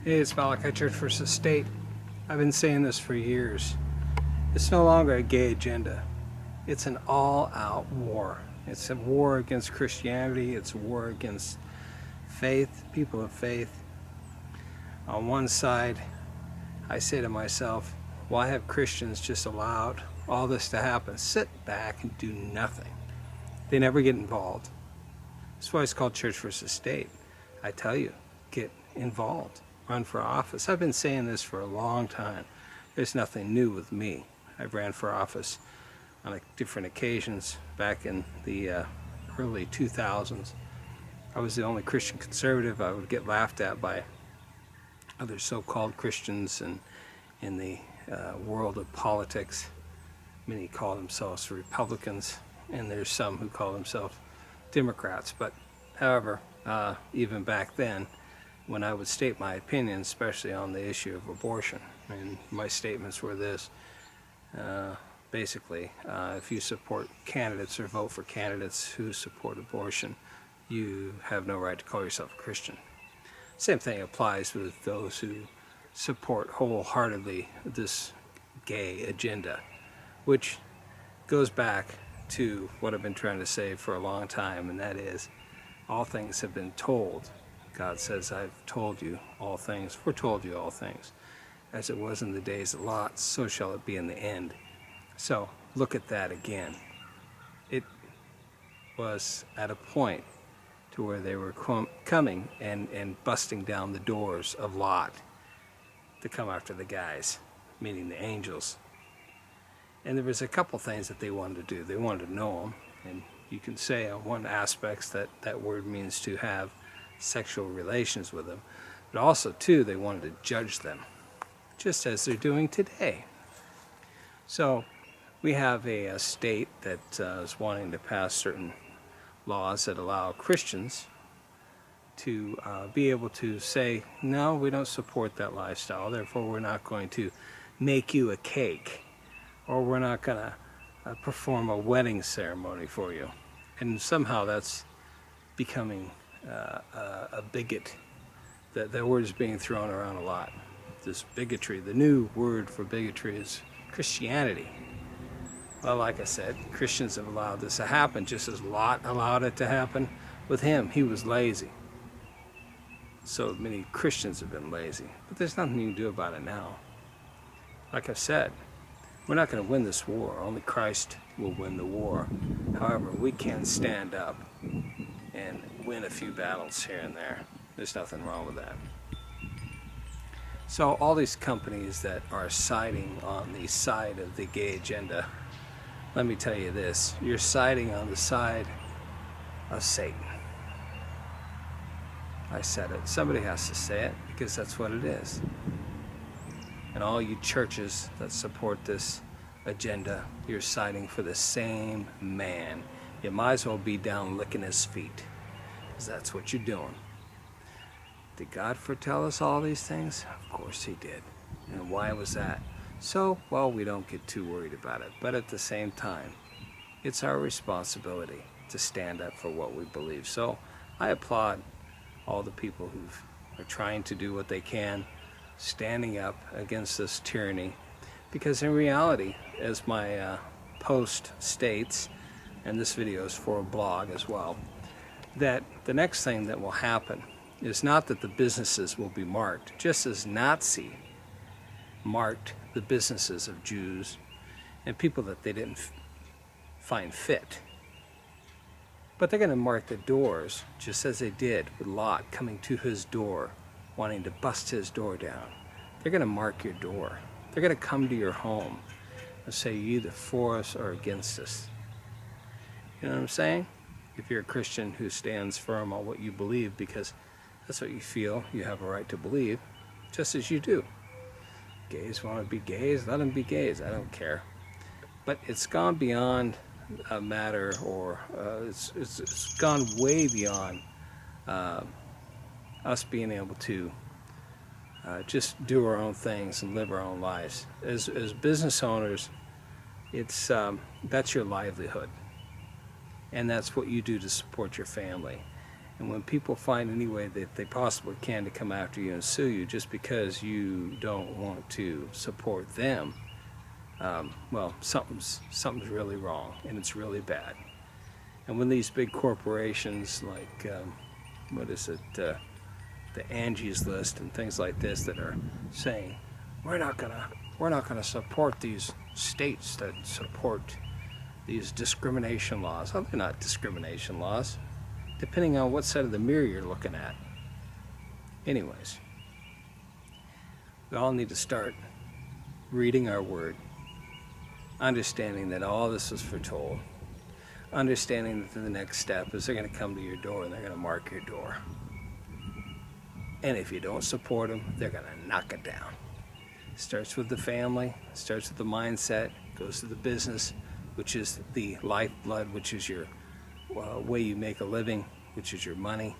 Hey, it's Malachi, Church versus State. I've been saying this for years. It's no longer a gay agenda. It's an all-out war. It's a war against Christianity. It's a war against faith, people of faith. On one side, I say to myself, why have Christians just allowed all this to happen? Sit back and do nothing. They never get involved. That's why it's called Church versus State. I tell you, get involved. Run for office. I've been saying this for a long time. There's nothing new with me. I've ran for office on different occasions back in the early 2000s. I was the only Christian conservative. I would get laughed at by other so-called Christians and in the world of politics. Many call themselves Republicans, and there's some who call themselves Democrats. But however, even back then, when I would state my opinion, especially on the issue of abortion, and my statements were this, basically, if you support candidates or vote for candidates who support abortion, you have no right to call yourself a Christian. Same thing applies with those who support wholeheartedly this gay agenda, which goes back to what I've been trying to say for a long time, and that is, all things have been told. God says, I've told you all things, foretold you all things. As it was in the days of Lot, so shall it be in the end. So look at that again. It was at a point to where they were coming and busting down the doors of Lot to come after the guys, meaning the angels. And there was a couple things that they wanted to do. They wanted to know them, and you can say on one aspect that that word means to have sexual relations with them, but also too they wanted to judge them, just as they're doing today. So we have a state that is wanting to pass certain laws that allow Christians to be able to say, no, we don't support that lifestyle, therefore we're not going to make you a cake, or we're not going to perform a wedding ceremony for you. And somehow that's becoming a bigot. That word is being thrown around a lot. This bigotry, the new word for bigotry is Christianity. Well, like I said, Christians have allowed this to happen just as Lot allowed it to happen with him. He was lazy. So many Christians have been lazy. But there's nothing you can do about it now. Like I said, we're not going to win this war. Only Christ will win the war. However, we can stand up and win a few battles here and there. There's nothing wrong with that. So all these companies that are siding on the side of the gay agenda, let me tell you this, you're siding on the side of Satan. I said it. Somebody has to say it, because that's what it is. And all you churches that support this agenda, you're siding for the same man. You might as well be down licking his feet, because that's what you're doing. Did God foretell us all these things? Of course he did. And why was that? So, well, we don't get too worried about it. But at the same time, it's our responsibility to stand up for what we believe. So I applaud all the people who are trying to do what they can, standing up against this tyranny. Because in reality, as my post states, and this video is for a blog as well, that the next thing that will happen is not that the businesses will be marked, just as Nazi marked the businesses of Jews and people that they didn't find fit. But they're going to mark the doors, just as they did with Lot coming to his door, wanting to bust his door down. They're going to mark your door. They're going to come to your home and say you're either for us or against us. You know what I'm saying? If you're a Christian who stands firm on what you believe, because that's what you feel you have a right to believe, just as you do. Gays want to be gays, let them be gays, I don't care. But it's gone beyond a matter, or it's gone way beyond us being able to just do our own things and live our own lives. As business owners, it's that's your livelihood. And that's what you do to support your family. And when people find any way that they possibly can to come after you and sue you just because you don't want to support them, well, something's really wrong, and it's really bad. And when these big corporations like, the Angie's List and things like this that are saying, we're not gonna support these states that support these discrimination laws. Well, they're not discrimination laws, depending on what side of the mirror you're looking at. Anyways, we all need to start reading our word, understanding that all this was foretold, understanding that the next step is they're going to come to your door and they're going to mark your door. And if you don't support them, they're going to knock it down. It starts with the family, it starts with the mindset, goes to the business, which is the lifeblood, which is your way you make a living, which is your money.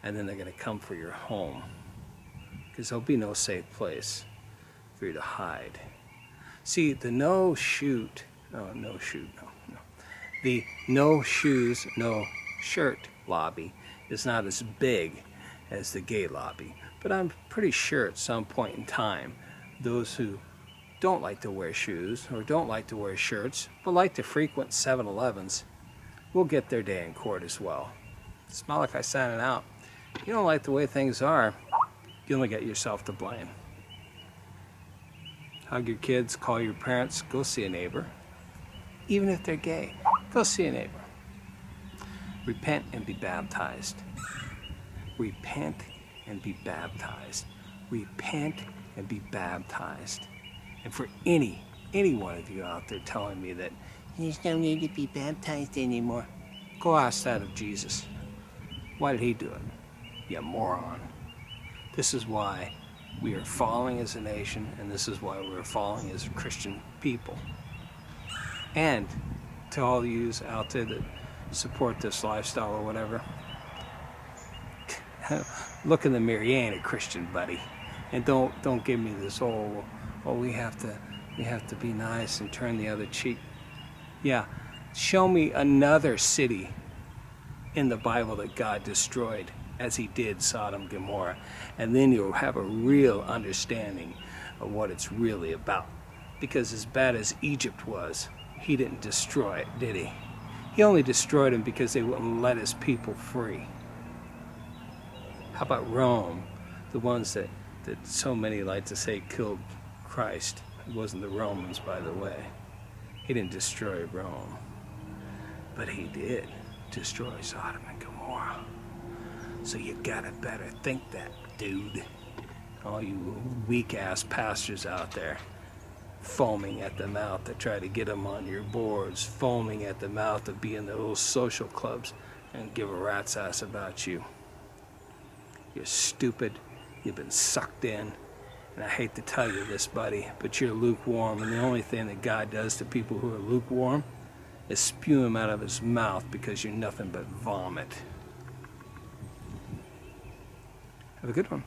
And then they're going to come for your home, because there'll be no safe place for you to hide. See, the no shoes, no shirt lobby is not as big as the gay lobby. But I'm pretty sure at some point in time, those who don't like to wear shoes or don't like to wear shirts, but like to frequent 7-Elevens, will get their day in court as well. It's Malachi signing out. If you don't like the way things are, you only get yourself to blame. Hug your kids, call your parents, go see a neighbor. Even if they're gay, go see a neighbor. Repent and be baptized. Repent and be baptized. Repent and be baptized. And for any one of you out there telling me that you just don't need to be baptized anymore, go ask that of Jesus. Why did he do it? You moron. This is why we are falling as a nation, and this is why we're falling as a Christian people. And to all of you out there that support this lifestyle or whatever, look in the mirror. You ain't a Christian, buddy. And don't give me this we have to be nice and turn the other cheek. Yeah, show me another city in the Bible that God destroyed as he did Sodom and Gahmora, and then you'll have a real understanding of what it's really about. Because as bad as Egypt was, he didn't destroy it, did he? He only destroyed them because they wouldn't let his people free. How about Rome, the ones that so many like to say killed Christ? It wasn't the Romans, by the way. He didn't destroy Rome, but he did destroy Sodom and Gahmora. So you gotta better think that, dude. All you weak-ass pastors out there, foaming at the mouth to try to get them on your boards, foaming at the mouth to be in the little social clubs and give a rat's ass about you. You're stupid. You've been sucked in. And I hate to tell you this, buddy, but you're lukewarm. And the only thing that God does to people who are lukewarm is spew them out of his mouth, because you're nothing but vomit. Have a good one.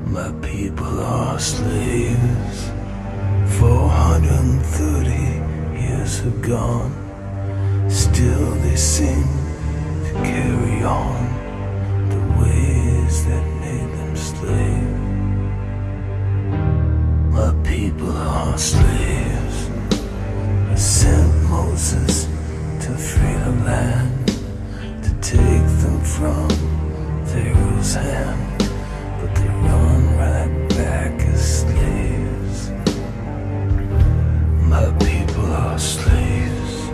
My people are slaves. 430 years have gone. Still they seem to carry on the ways that made them slave. My people are slaves. I sent Moses to free the land, to take them from Pharaoh's hand, but they run right back as slaves. My people are slaves.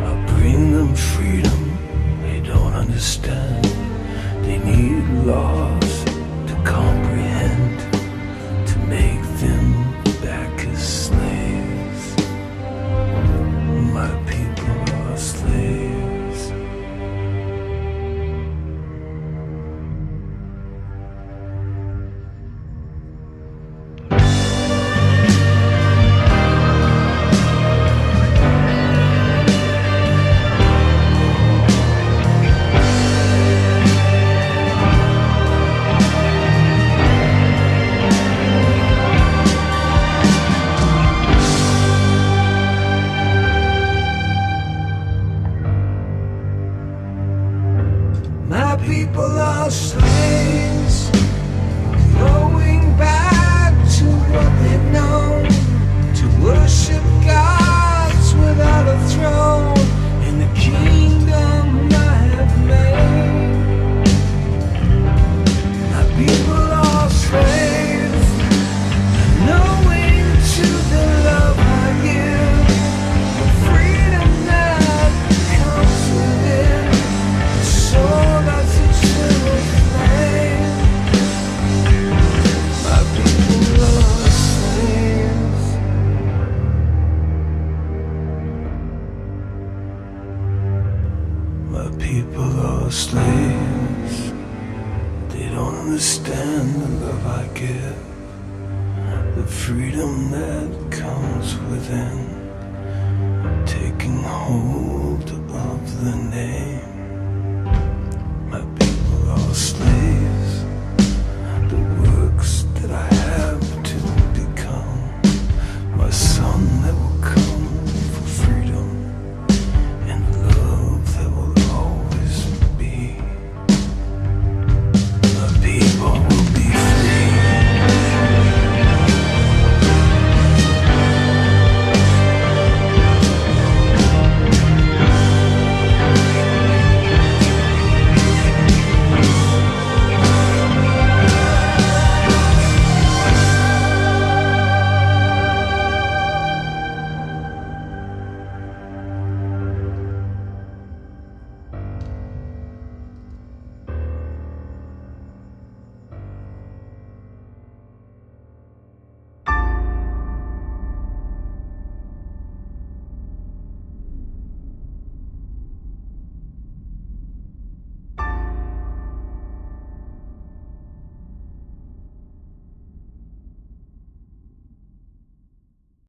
I bring them freedom they don't understand. They need laws to comprehend, to make them back as slaves. people are slaves. They don't understand the love I give, the freedom that comes within, taking hold of the name.